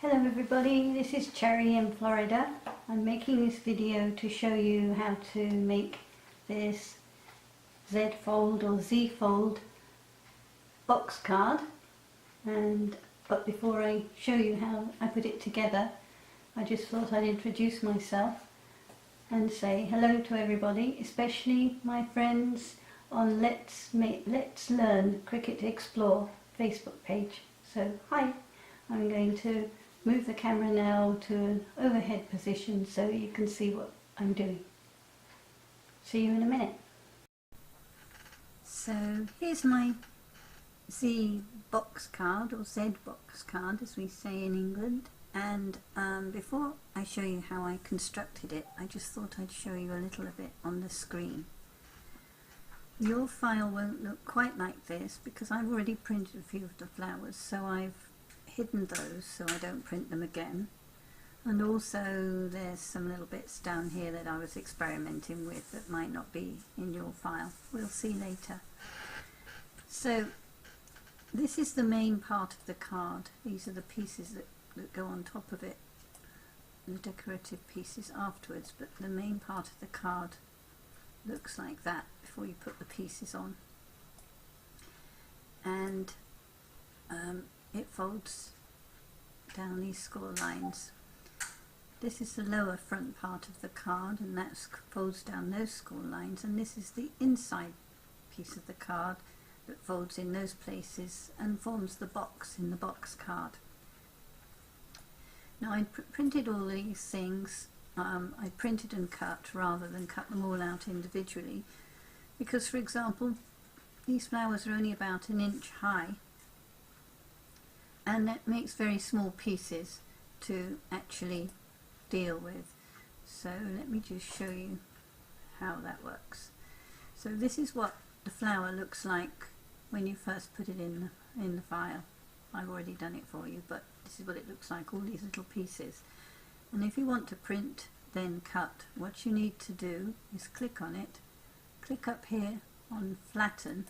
Hello everybody, this is Cherry in Florida. I'm making this video to show you how to make this Z fold or Z fold box card. But before I show you how I put it together, I just thought I'd introduce myself and say hello to everybody, especially my friends on Let's Learn Cricut Explore Facebook page. So hi, I'm going to move the camera now to an overhead position so you can see what I'm doing. See you in a minute. So here's my Z box card, or Z box card as we say in England, and before I show you how I constructed it, I just thought I'd show you a little of it on the screen. Your file won't look quite like this because I've already printed a few of the flowers, so I've hidden those so I don't print them again, and also there's some little bits down here that I was experimenting with that might not be in your file. We'll see later. So this is the main part of the card. These are the pieces that go on top of it, the decorative pieces afterwards, but the main part of the card looks like that before you put the pieces on, and it folds down these score lines. This is the lower front part of the card, and that folds down those score lines, and this is the inside piece of the card that folds in those places and forms the box in the box card. Now I printed all these things. I printed and cut rather than cut them all out individually, because for example these flowers are only about an inch high, and that makes very small pieces to actually deal with. So let me just show you how that works. So this is what the flower looks like when you first put it in the file. I've already done it for you, but this is what it looks like, all these little pieces. And if you want to print then cut, what you need to do is click on it, click up here on flatten,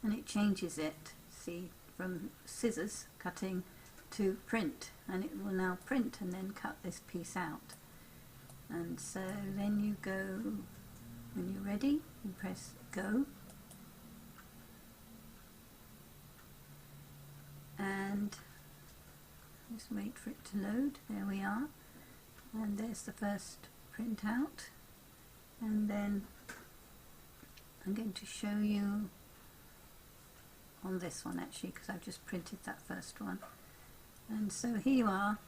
and it changes it, see, from scissors cutting to print, and it will now print and then cut this piece out. And so then you go, when you're ready, you press go, and just wait for it to load. There we are, and there's the first print out, and then I'm going to show you on this one actually, because I've just printed that first one. And so here you are.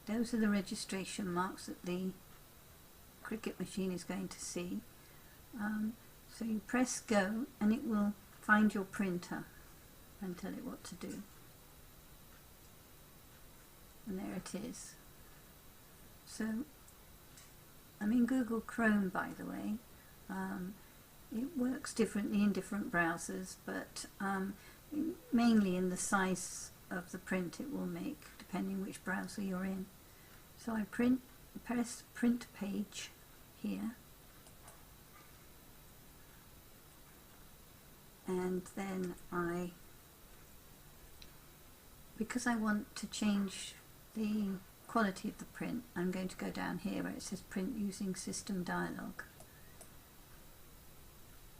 Those are the registration marks that the Cricut machine is going to see. So you press go and it will find your printer and tell it what to do. And there it is. So I'm in Google Chrome, by the way. It works differently in different browsers, but mainly in the size of the print it will make, depending which browser you're in. So I press print page here, and then because I want to change the quality of the print, I'm going to go down here where it says print using system dialog,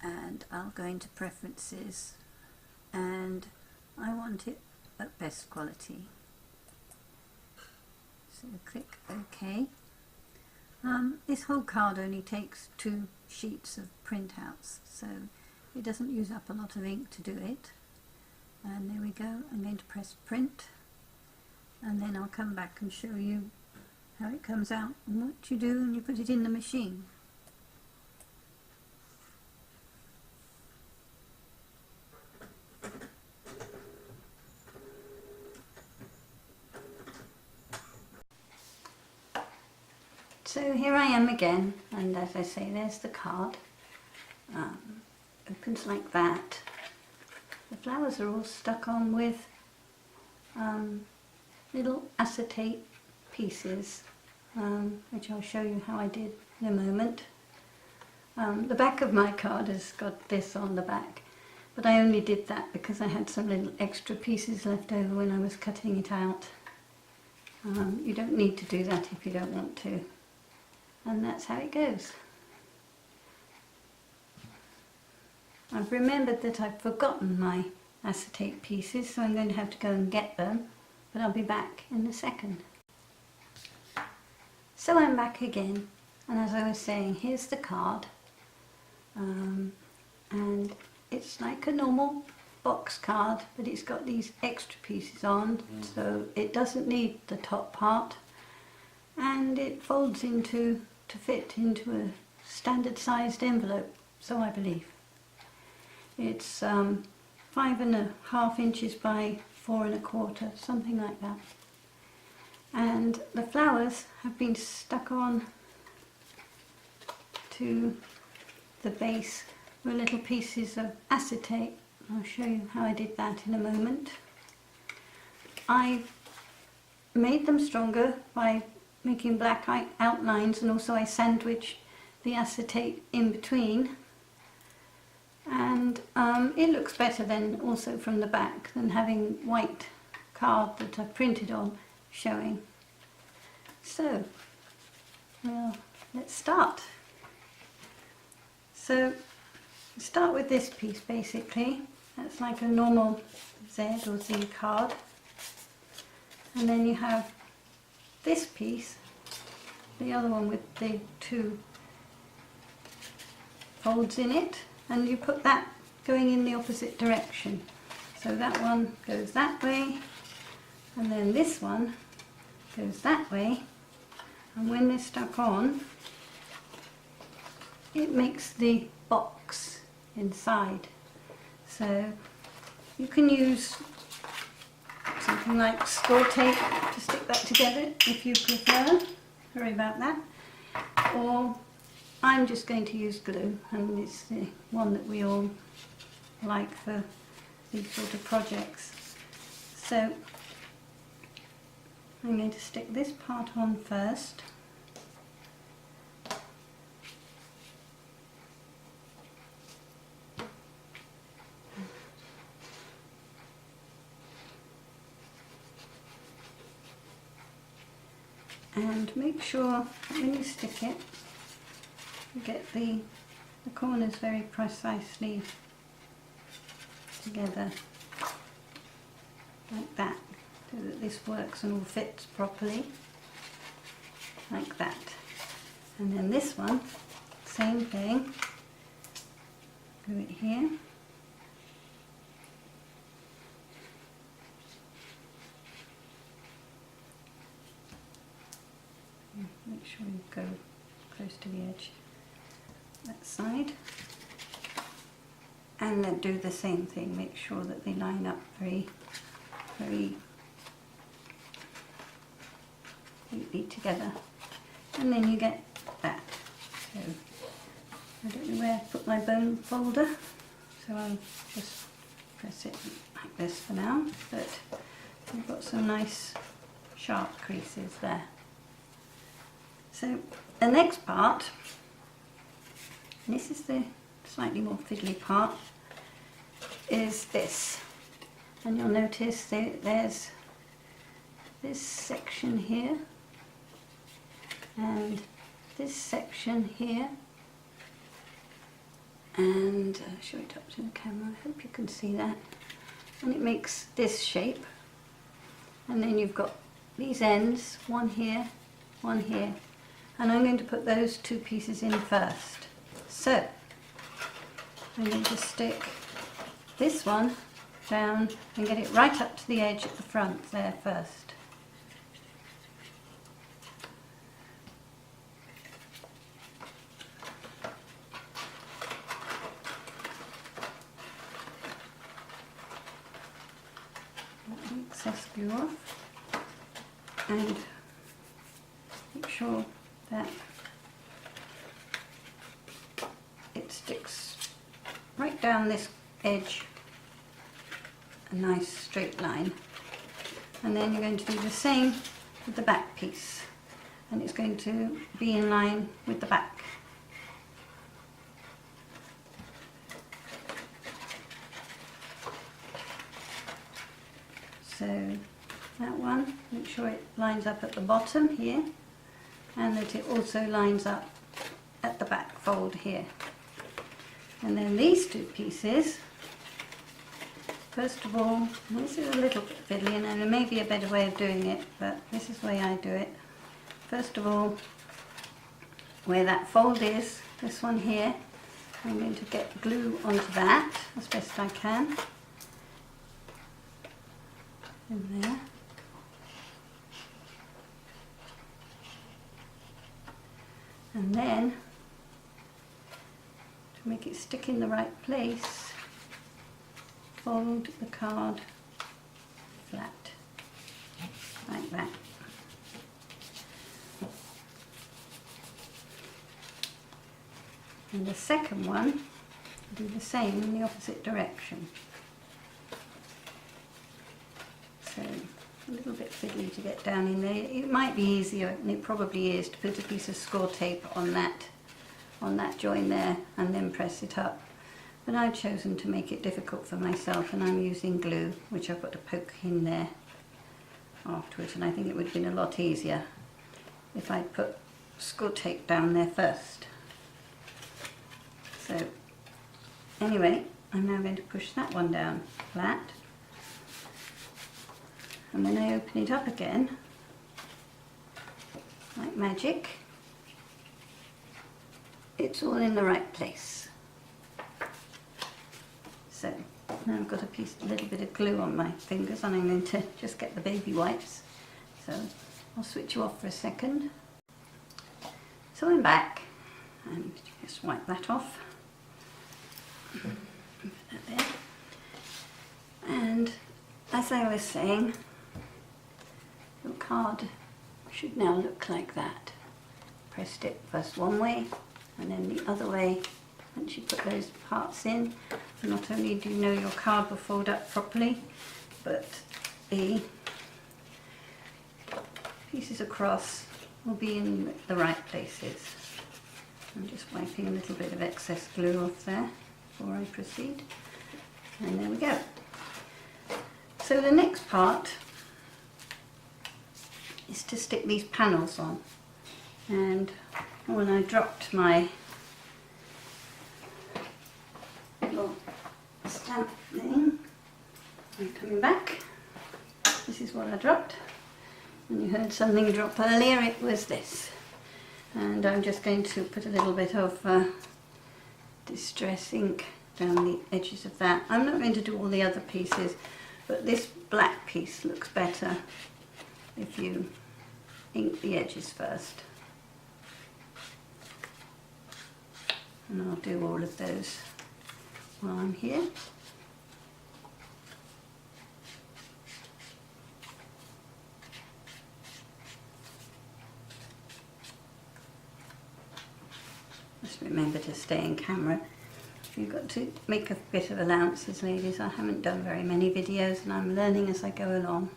and I'll go into preferences, and I want it at best quality. So click OK. This whole card only takes 2 sheets of printouts, so it doesn't use up a lot of ink to do it. And there we go. I'm going to press print, and then I'll come back and show you how it comes out and what you do when you put it in the machine. So here I am again, and as I say, there's the card. Opens like that. The flowers are all stuck on with little acetate pieces, which I'll show you how I did in a moment. The back of my card has got this on the back, but I only did that because I had some little extra pieces left over when I was cutting it out. You don't need to do that if you don't want to. And that's how it goes. I've remembered that I've forgotten my acetate pieces, so I'm going to have to go and get them, but I'll be back in a second. So I'm back again, and as I was saying, here's the card, and it's like a normal box card, but it's got these extra pieces on, so it doesn't need the top part, and it folds to fit into a standard sized envelope, so I believe. It's 5.5 inches by 4.25, something like that. And the flowers have been stuck on to the base with little pieces of acetate. I'll show you how I did that in a moment. I made them stronger by making black outlines, and also I sandwiched the acetate in between, and it looks better then also from the back than having white card that I've printed on showing. So, well, let's start. So, start with this piece basically. That's like a normal Z or Z card. And then you have this piece, the other one with the two folds in it, and you put that going in the opposite direction. So that one goes that way, and then this one goes that way, and when they're stuck on, it makes the box inside. So you can use something like score tape to stick that together if you prefer. Sorry about that. Or I'm just going to use glue, and it's the one that we all like for these sort of projects. So I'm going to stick this part on first. And make sure that when you stick it, you get the corners very precisely together, like that, so that this works and all fits properly, like that. And then this one, same thing, glue it here. Make sure you go close to the edge, that side, and then do the same thing. Make sure that they line up very neatly together, and then you get that. So I don't know where I put my bone folder, so I'll just press it like this for now, but we've got some nice sharp creases there. So the next part, this is the slightly more fiddly part, is this. And you'll notice there's this section here, and this section here, and I'll show it up to the camera, I hope you can see that. And it makes this shape, and then you've got these ends, one here, and I'm going to put those two pieces in first. So I'm going to stick this one down and get it right up to the edge at the front there first. Get the excess glue off, and make sure that it sticks right down this edge, a nice straight line. And then you're going to do the same with the back piece, and it's going to be in line with the back. So that one, make sure it lines up at the bottom here, and that it also lines up at the back fold here. And then these two pieces, first of all, this is a little bit fiddly and there may be a better way of doing it, but this is the way I do it. First of all, where that fold is, this one here, I'm going to get glue onto that as best I can. In there. And then, to make it stick in the right place, fold the card flat, like that. And the second one, do the same in the opposite direction. So, a little bit fiddly to get down in there. It might be easier, and it probably is, to put a piece of score tape on that join there and then press it up. But I've chosen to make it difficult for myself, and I'm using glue, which I've got to poke in there afterwards, and I think it would have been a lot easier if I'd put score tape down there first. So anyway, I'm now going to push that one down flat, and when I open it up again, like magic, it's all in the right place. So now I've got a little bit of glue on my fingers, and I'm going to just get the baby wipes. So I'll switch you off for a second. So I'm back, and just wipe that off. Put that there. And as I was saying, your card should now look like that. Pressed it first one way and then the other way. Once you put those parts in, not only do you know your card will fold up properly, but the pieces across will be in the right places. I'm just wiping a little bit of excess glue off there before I proceed. And there we go. So the next part is to stick these panels on. And when I dropped my little stamp thing, I'm coming back. This is what I dropped. When you heard something drop earlier, it was this. And I'm just going to put a little bit of distress ink down the edges of that. I'm not going to do all the other pieces, but this black piece looks better if you ink the edges first. And I'll do all of those while I'm here. Just remember to stay in camera. You've got to make a bit of allowances, ladies. I haven't done very many videos and I'm learning as I go along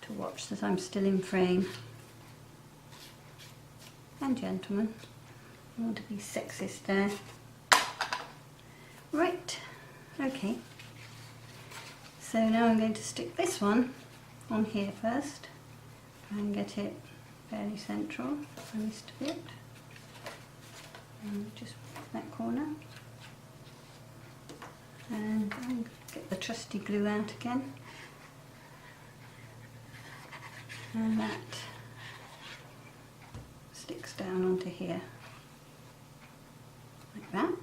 to watch that I'm still in frame. And gentlemen, I want to be sexist there. Right, okay. So now I'm going to stick this one on here first. Try and get it fairly central. I missed a bit. And just that corner. And I'll get the trusty glue out again. And that sticks down onto here. Like that.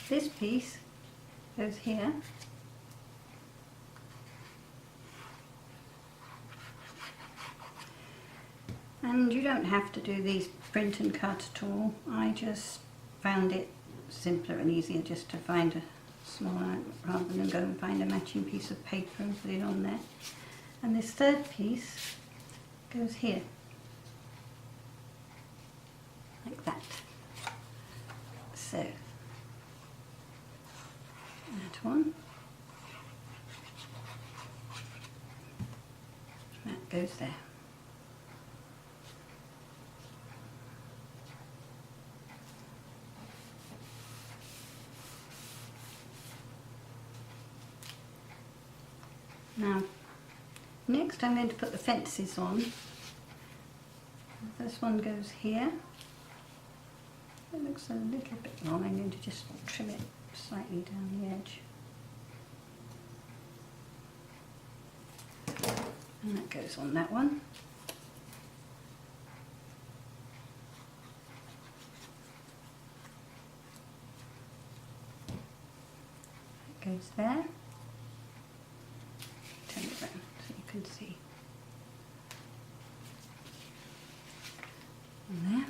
This piece goes here. And you don't have to do these print and cut at all. I just found it simpler and easier just to find a small one rather than go and find a matching piece of paper and put it on there. And this third piece goes here, like that. So, that one, that goes there. Now, next I'm going to put the fences on. This one goes here. It looks a little bit long. I'm going to just trim it slightly down the edge. And that goes on that one. That goes there. Turn it around so you can see. And there.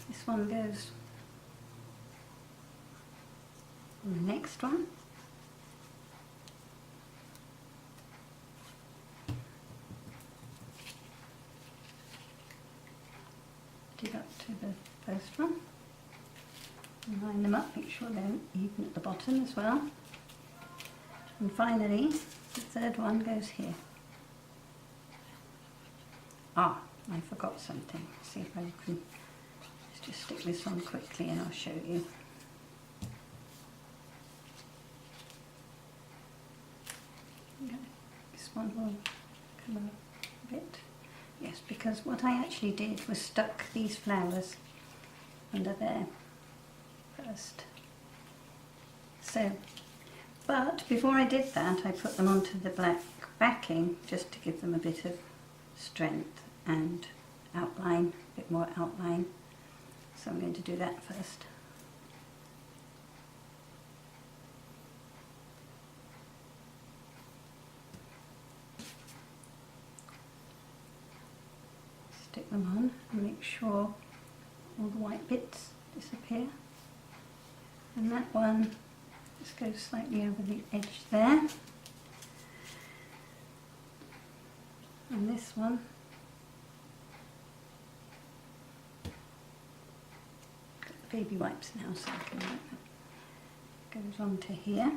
This one goes on the next one. Dig up to the first one and line them up, make sure they're even at the bottom as well. And finally, the third one goes here. Ah, I forgot something. See if I can just stick this on quickly and I'll show you. Okay. This one will come up a bit. Yes, because what I actually did was stuck these flowers under there first. So, but before I did that, I put them onto the black backing just to give them a bit of strength and outline, a bit more outline. So I'm going to do that first. Stick them on and make sure all the white bits disappear. And that one just goes slightly over the edge there. And this one baby wipes now so I can wipe that. Goes on to here.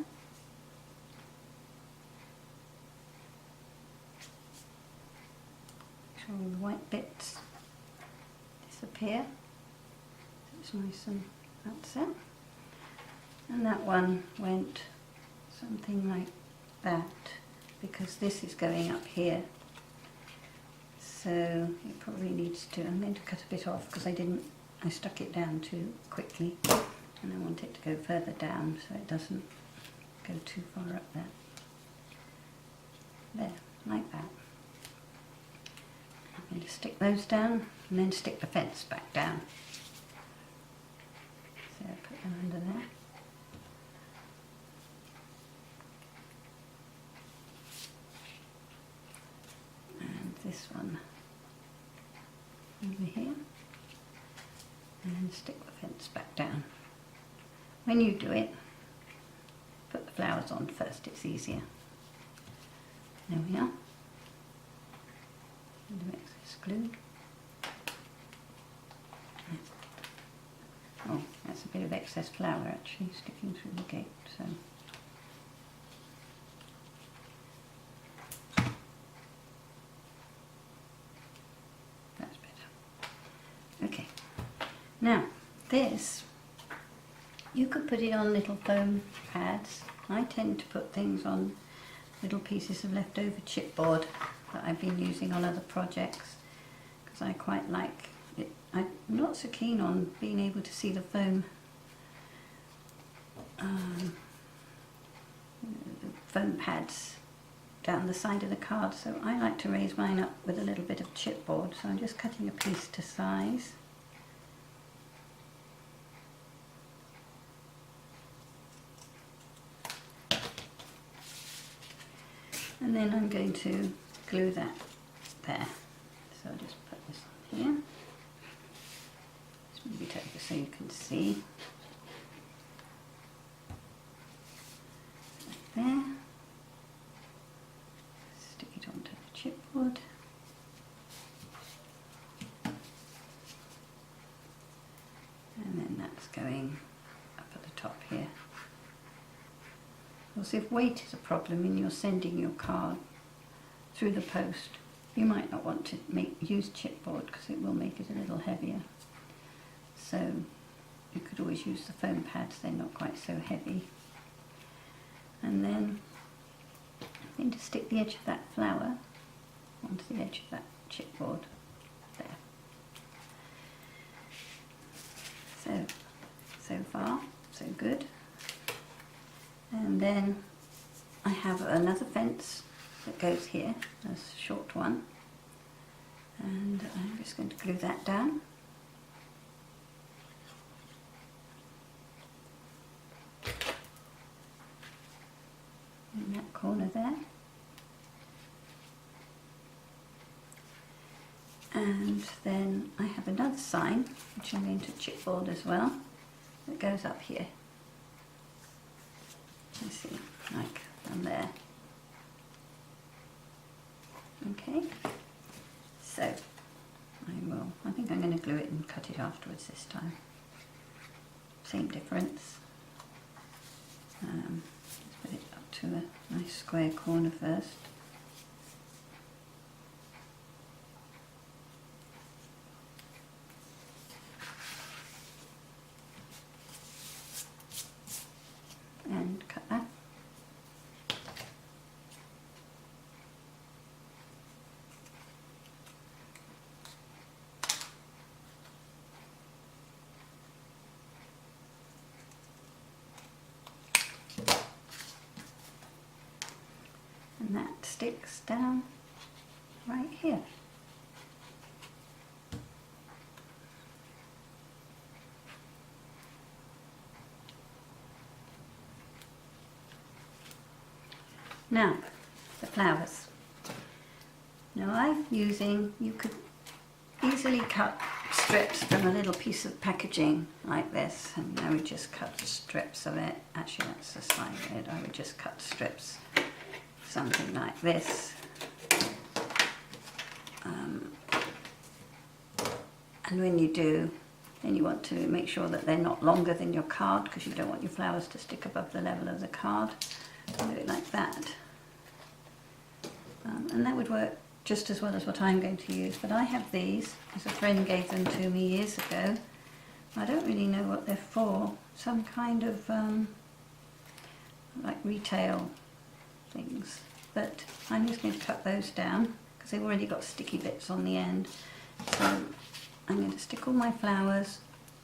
Make sure all the white bits disappear. So it's nice and that's it. And that one went something like that because this is going up here. So it probably needs to, I'm going to cut a bit off because I stuck it down too quickly and I want it to go further down so it doesn't go too far up there. There, like that. I'm going to stick those down and then stick the fence back down. So I put them under there. And this one over here. And then stick the fence back down. When you do it, put the flowers on first, it's easier. There we are. And the excess glue. Oh, that's a bit of excess flour actually sticking through the gate, so. That's better. Okay. Now, this, you could put it on little foam pads. I tend to put things on little pieces of leftover chipboard that I've been using on other projects because I quite like it. I'm not so keen on being able to see the foam, the foam pads down the side of the card, so I like to raise mine up with a little bit of chipboard. So I'm just cutting a piece to size. And then I'm going to glue that there. So I'll just put this on here. Just move it over so you can see. Like there. Stick it onto the chipboard. And then that's going up at the top here. Because if weight is a problem and you're sending your card through the post, you might not want to use chipboard because it will make it a little heavier. So you could always use the foam pads, they're not quite so heavy. And then going to stick the edge of that flower onto the edge of that chipboard there. So far so good. And then I have another fence that goes here, a short one, and I'm just going to glue that down. In that corner there. And then I have another sign, which I'm going to chipboard as well, that goes up here. You see, like down there. Okay, so I think I'm going to glue it and cut it afterwards this time. Same difference. Let's put it up to a nice square corner first. And cut that. And that sticks down right here. Now, the flowers. Now I'm using, you could easily cut strips from a little piece of packaging like this, and I would just cut strips of it. Actually, that's the side of it. I would just cut strips, something like this. And when you do, then you want to make sure that they're not longer than your card, because you don't want your flowers to stick above the level of the card. Do it like that. And that would work just as well as what I'm going to use, but I have these, as a friend gave them to me years ago. I don't really know what they're for, some kind of like retail things, but I'm just going to cut those down because they've already got sticky bits on the end. So I'm going to stick all my flowers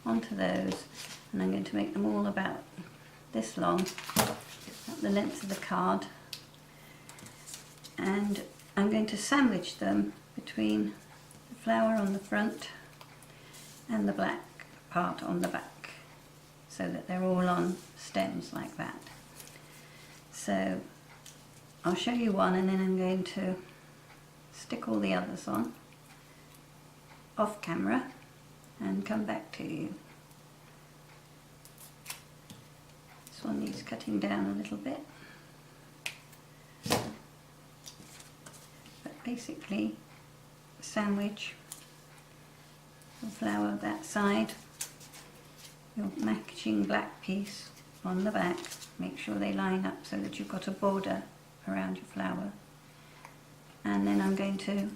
onto those, and I'm going to make them all about this long, at the length of the card, and I'm going to sandwich them between the flower on the front and the black part on the back, so that they're all on stems like that. So I'll show you one, and then I'm going to stick all the others on off camera and come back to you. This one needs cutting down a little bit. But basically, sandwich the flower that side, your matching black piece on the back. Make sure they line up so that you've got a border around your flower. And then I'm going to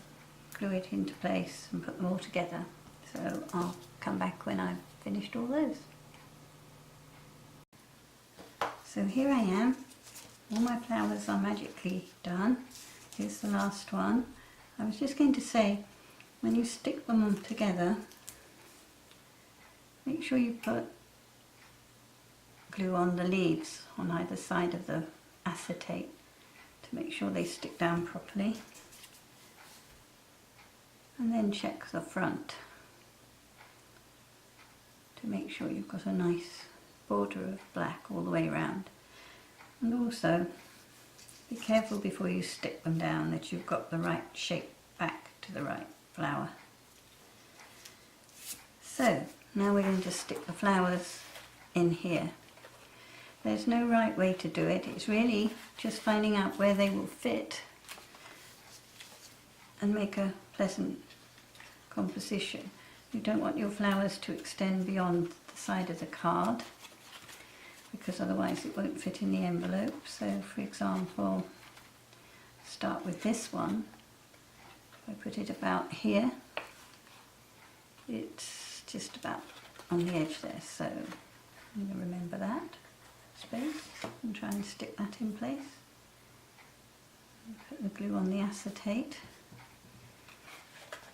glue it into place and put them all together. So I'll come back when I've finished all those. So here I am. All my flowers are magically done. Here's the last one. I was just going to say, when you stick them all together, make sure you put glue on the leaves on either side of the acetate to make sure they stick down properly. And then check the front to make sure you've got a nice border of black all the way around. And also be careful before you stick them down that you've got the right shape back to the right flower. So now we're going to stick the flowers in here. There's no right way to do it. It's really just finding out where they will fit and make a pleasant composition. You don't want your flowers to extend beyond the side of the card, because otherwise it won't fit in the envelope. So for example, start with this one. If I put it about here, it's just about on the edge there, so I'm going to remember that space and try and stick that in place. Put the glue on the acetate,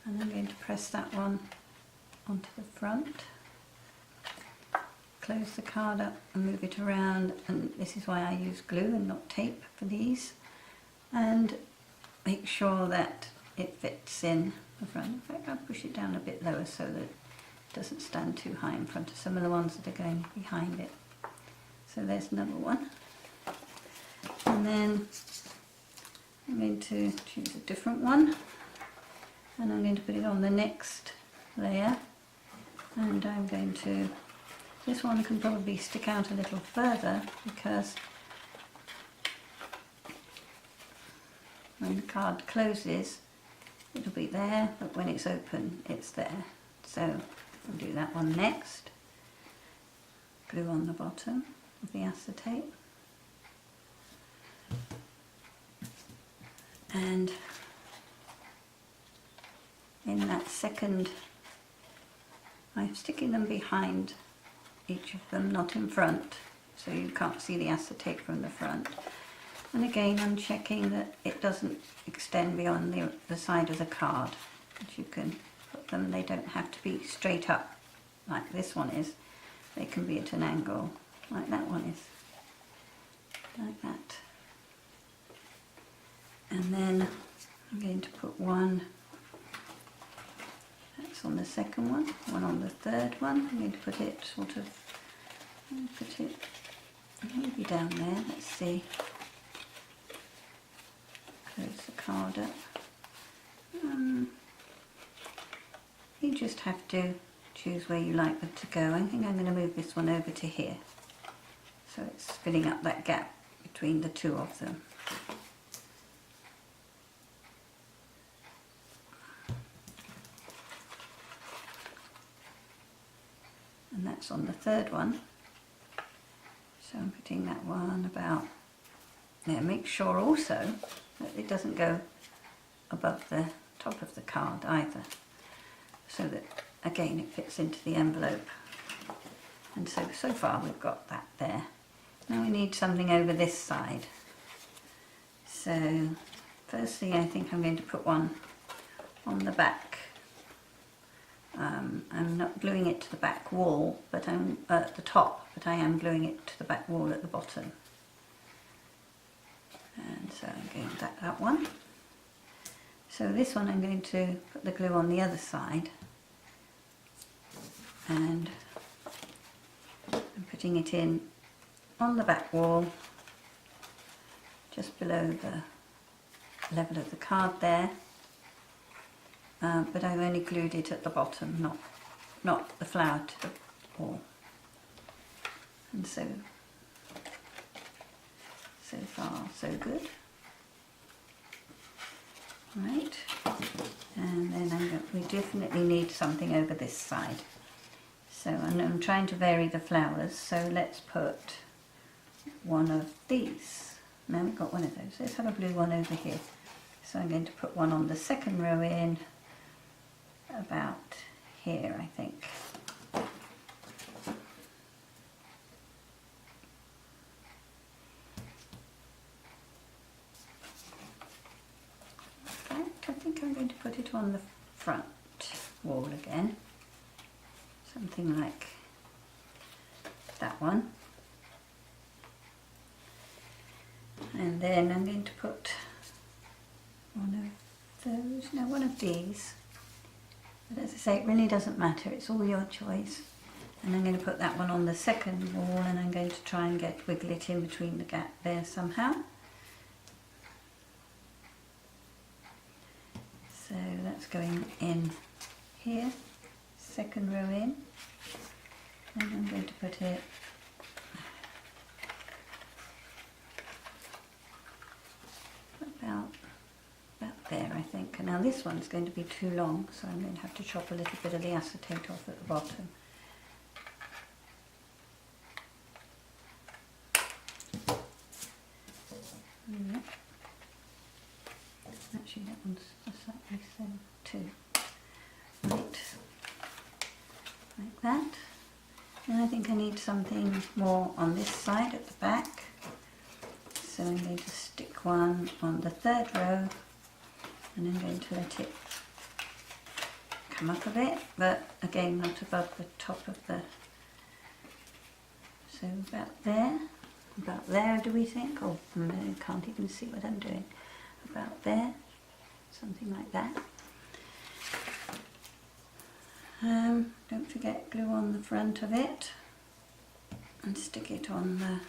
and I'm going to press that one onto the front. Close the card up and move it around, and this is why I use glue and not tape for these, and make sure that it fits in the front. In fact, I'll push it down a bit lower so that it doesn't stand too high in front of some of the ones that are going behind it. So there's another one, and then I'm going to choose a different one, and I'm going to put it on the next layer, and I'm going to, this one can probably stick out a little further because when the card closes it'll be there, but when it's open it's there. So I'll do that one next. Glue on the bottom of the acetate, and in that second I'm sticking them behind each of them, not in front, so you can't see the acetate from the front. And again I'm checking that it doesn't extend beyond the side of the card, that you can put them, they don't have to be straight up like this one is, they can be at an angle like that one is, like that. And then I'm going to put one, that's on the second one on the third one. I'm going to put it sort of, put it maybe down there, let's see. Close the card up. You just have to choose where you like them to go. I think I'm going to move this one over to here, so it's filling up that gap between the two of them. And that's on the third one, so I'm putting that one about there. Make sure also that it doesn't go above the top of the card either, so that again it fits into the envelope. And so far we've got that there. Now we need something over this side. So firstly I think I'm going to put one on the back. I'm not gluing it to the back wall, but I'm at the top, but I am gluing it to the back wall at the bottom. And so I'm going to that one. So this one I'm going to put the glue on the other side, and I'm putting it in on the back wall, just below the level of the card there. But I've only glued it at the bottom, not the flower to the wall. And so far so good. Right, and then we definitely need something over this side. So I'm trying to vary the flowers, so let's put one of these. Now we've got one of those. Let's have a blue one over here. So I'm going to put one on the second row in, about here I think. I think I'm going to put it on the front wall again, something like that one. And then I'm going to put one of those, no, one of these. But as I say, it really doesn't matter, it's all your choice. And I'm going to put that one on the second wall, and I'm going to try and wiggle it in between the gap there somehow. So that's going in here, second row in, and I'm going to put it about there I think. And now this one's going to be too long, so I'm going to have to chop a little bit of the acetate off at the bottom. Yep. Actually that one's just like this then too. Right, like that. And I think I need something more on this side at the back. So I'm going to stick one on the third row, and I'm going to let it come up a bit, but again not above the top of the, so about there do we think? Oh, I can't even see what I'm doing. About there, something like that. Don't forget, glue on the front of it and stick it on the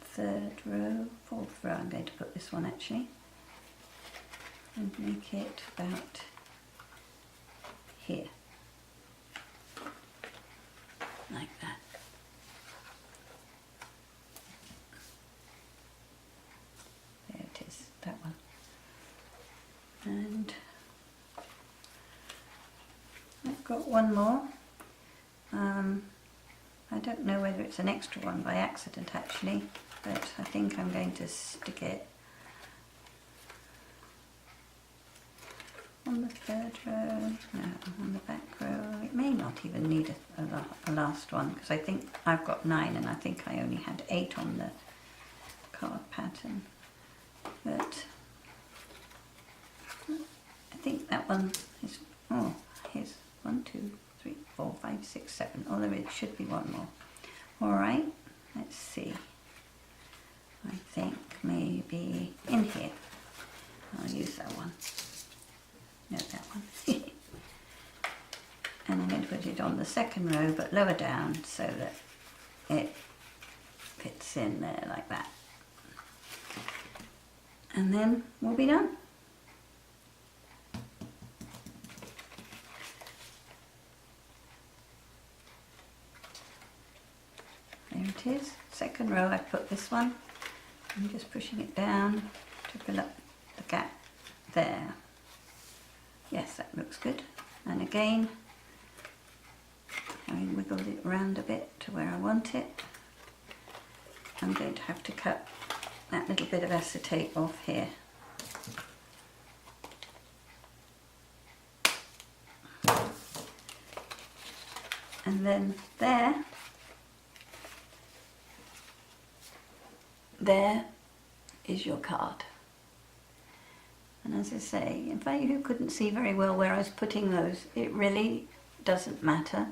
third row, fourth row. I'm going to put this one actually, and make it about here, like that. There it is, that one. And I've got one more. I don't know whether it's an extra one by accident actually, but I think I'm going to stick it on the third row, no, on the back row. It may not even need a last one, because I think I've got 9 and I think I only had 8 on the card pattern. But I think that one is, oh, here's 1, 2, 3, 4, 5, 6, 7. Oh, there should be one more. Alright, let's see. I think maybe in here. I'll use that one. No, that one. And I'm going to put it on the second row, but lower down so that it fits in there like that. And then we'll be done. There it is. Second row, I've put this one. I'm just pushing it down to fill up the gap there. Yes, that looks good. And again, having wiggled it around a bit to where I want it, I'm going to have to cut that little bit of acetate off here. And then there is your card. And as I say, in fact you couldn't see very well where I was putting those. It really doesn't matter.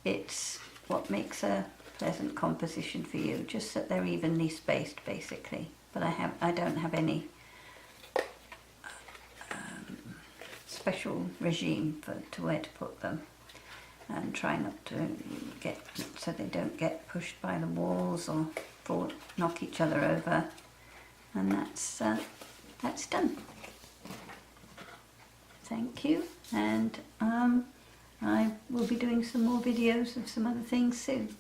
It's what makes a pleasant composition for you, just that they're evenly spaced basically. But I don't have any special regime to where to put them, and try not to get so they don't get pushed by the walls or knock each other over. And that's done. Thank you, and I will be doing some more videos of some other things soon.